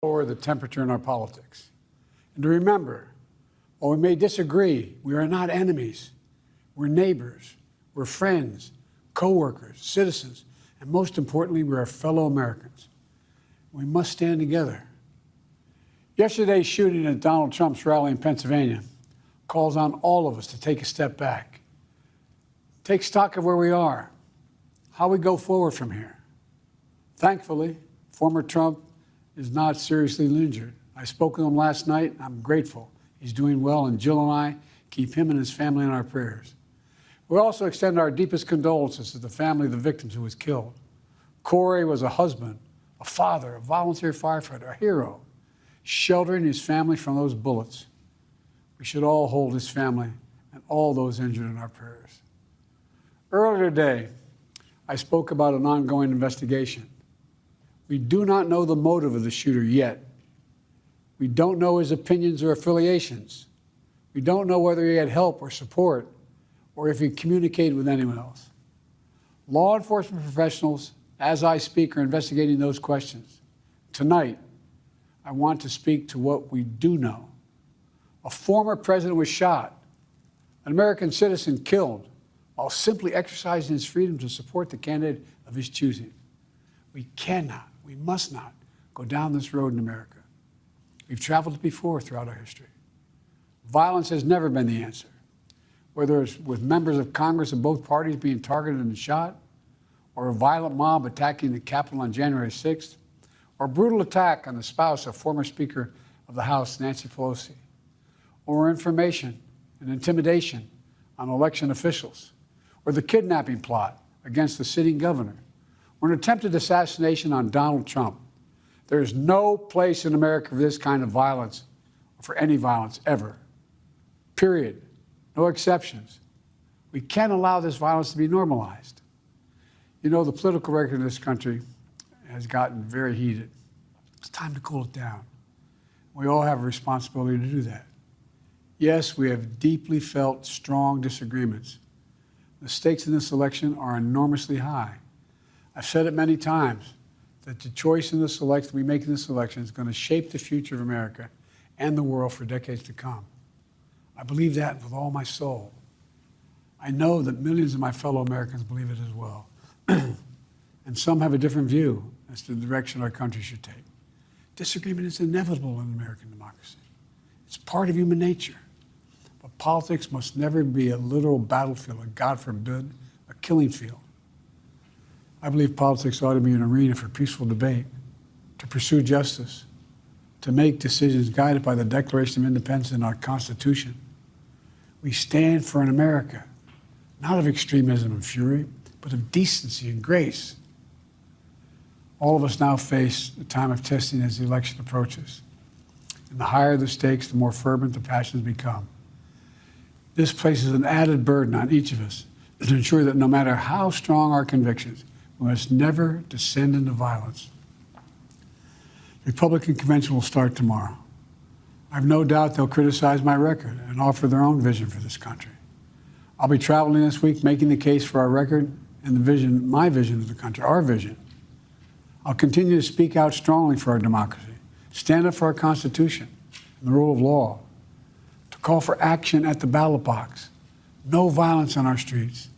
lower the temperature in our politics. And to remember, while we may disagree, we are not enemies. We're neighbors, we're friends, co-workers, citizens, and most importantly, we're fellow Americans. We must stand together. Yesterday's shooting at Donald Trump's rally in Pennsylvania calls on all of us to take a step back, take stock of where we are, how we go forward from here. Thankfully, former Trump is not seriously injured. I spoke with him last night. I'm grateful. He's doing well, and Jill and I keep him and his family in our prayers. We also extend our deepest condolences to the family of the victims who was killed. Corey was a husband, a father, a volunteer firefighter, a hero, sheltering his family from those bullets. We should all hold his family and all those injured in our prayers. Earlier today, I spoke about an ongoing investigation. We do not know the motive of the shooter yet. We don't know his opinions or affiliations. We don't know whether he had help or support or if he communicated with anyone else. Law enforcement professionals, as I speak, are investigating those questions. Tonight, I want to speak to what we do know. A former president was shot, an American citizen killed, while simply exercising his freedom to support the candidate of his choosing. We cannot, we must not go down this road in America. We've traveled it before throughout our history. Violence has never been the answer. Whether it's with members of Congress of both parties being targeted and shot, or a violent mob attacking the Capitol on January 6th, or a brutal attack on the spouse of former Speaker of the House, Nancy Pelosi, or information and intimidation on election officials, or the kidnapping plot against the sitting governor, or an attempted assassination on Donald Trump. There is no place in America for this kind of violence, or for any violence ever. Period. No exceptions. We can't allow this violence to be normalized. You know, the political record in this country has gotten very heated. It's time to cool it down. We all have a responsibility to do that. Yes, we have deeply felt strong disagreements. The stakes in this election are enormously high. I've said it many times that the choice in this election we make in this election is going to shape the future of America and the world for decades to come. I believe that with all my soul. I know that millions of my fellow Americans believe it as well. And some have a different view as to the direction our country should take. Disagreement is inevitable in American democracy. It's part of human nature. But politics must never be a literal battlefield, a God forbid, a killing field. I believe politics ought to be an arena for peaceful debate, to pursue justice, to make decisions guided by the Declaration of Independence and our Constitution. We stand for an America, not of extremism and fury, but of decency and grace. All of us now face a time of testing as the election approaches. And the higher the stakes, the more fervent the passions become. This places an added burden on each of us to ensure that no matter how strong our convictions, we must never descend into violence. The Republican convention will start tomorrow. I have no doubt they'll criticize my record and offer their own vision for this country. I'll be traveling this week making the case for our record and the vision, my vision of the country, our vision. I'll continue to speak out strongly for our democracy, stand up for our Constitution and the rule of law, to call for action at the ballot box, no violence on our streets.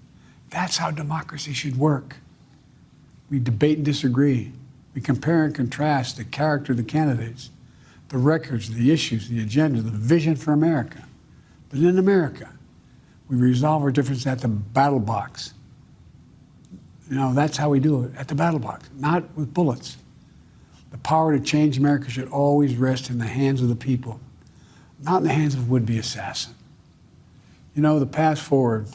That's how democracy should work. We debate and disagree. We compare and contrast the character of the candidates, the records, the issues, the agenda, the vision for America. But in America, we resolve our differences at the battle box. You know, that's how we do it, at the battle box, not with bullets. The power to change America should always rest in the hands of the people, not in the hands of a would-be assassin. You know, the path forward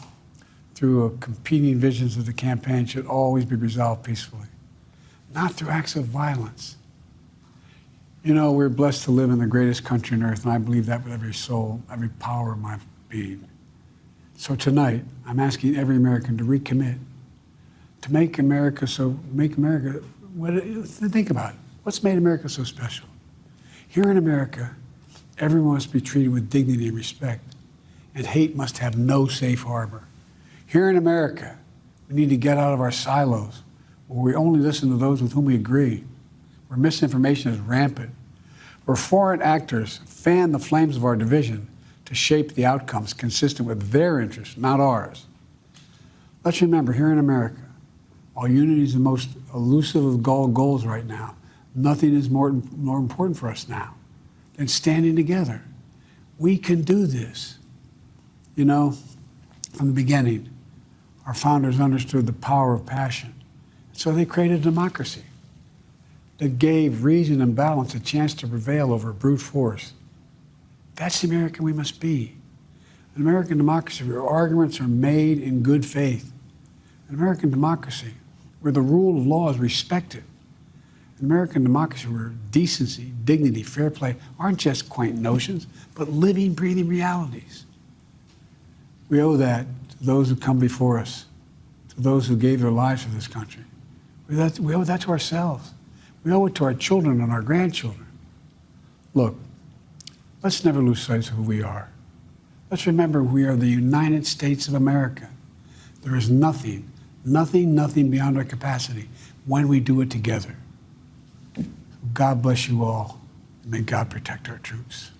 through competing visions of the campaign should always be resolved peacefully, not through acts of violence. You know, we're blessed to live in the greatest country on earth, and I believe that with every soul, every power of my being. So tonight, I'm asking every American to recommit, to think about it. What's made America so special? Here in America, everyone must be treated with dignity and respect, and hate must have no safe harbor. Here in America, we need to get out of our silos, where we only listen to those with whom we agree, where misinformation is rampant, where foreign actors fan the flames of our division to shape the outcomes consistent with their interests, not ours. Let's remember, here in America, while unity is the most elusive of goals right now, nothing is more important for us now than standing together. We can do this. You know, from the beginning, our founders understood the power of passion. So they created a democracy that gave reason and balance a chance to prevail over brute force. That's the American we must be. An American democracy where arguments are made in good faith. An American democracy where the rule of law is respected. An American democracy where decency, dignity, fair play aren't just quaint notions, but living, breathing realities. We owe that to those who come before us, to those who gave their lives for this country. We owe that to ourselves. We owe it to our children and our grandchildren. Look, let's never lose sight of who we are. Let's remember we are the United States of America. There is nothing beyond our capacity when we do it together. God bless you all, and may God protect our troops.